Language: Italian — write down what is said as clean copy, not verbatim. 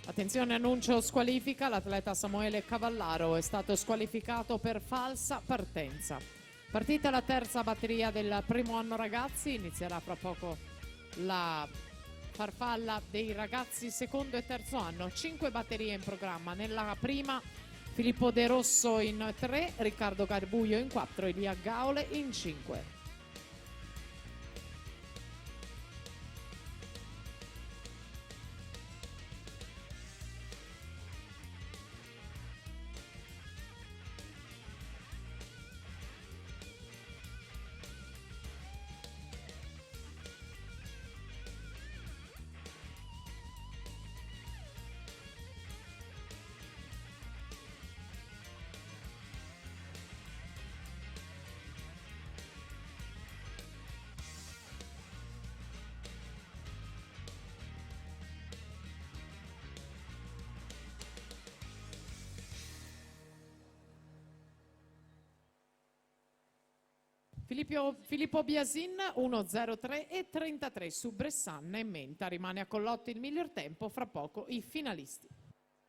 Attenzione, annuncio squalifica, l'atleta Samuele Cavallaro è stato squalificato per falsa partenza. Partita la terza batteria del primo anno ragazzi, inizierà fra poco la farfalla dei ragazzi secondo e terzo anno, 5 batterie in programma. Nella prima Filippo De Rosso in 3, Riccardo Garbuglio in 4, Elia Gaole in 5. Filippo Biasin 1.03 e 33 su Bressanna e Menta. Rimane a Collotti il miglior tempo, fra poco i finalisti.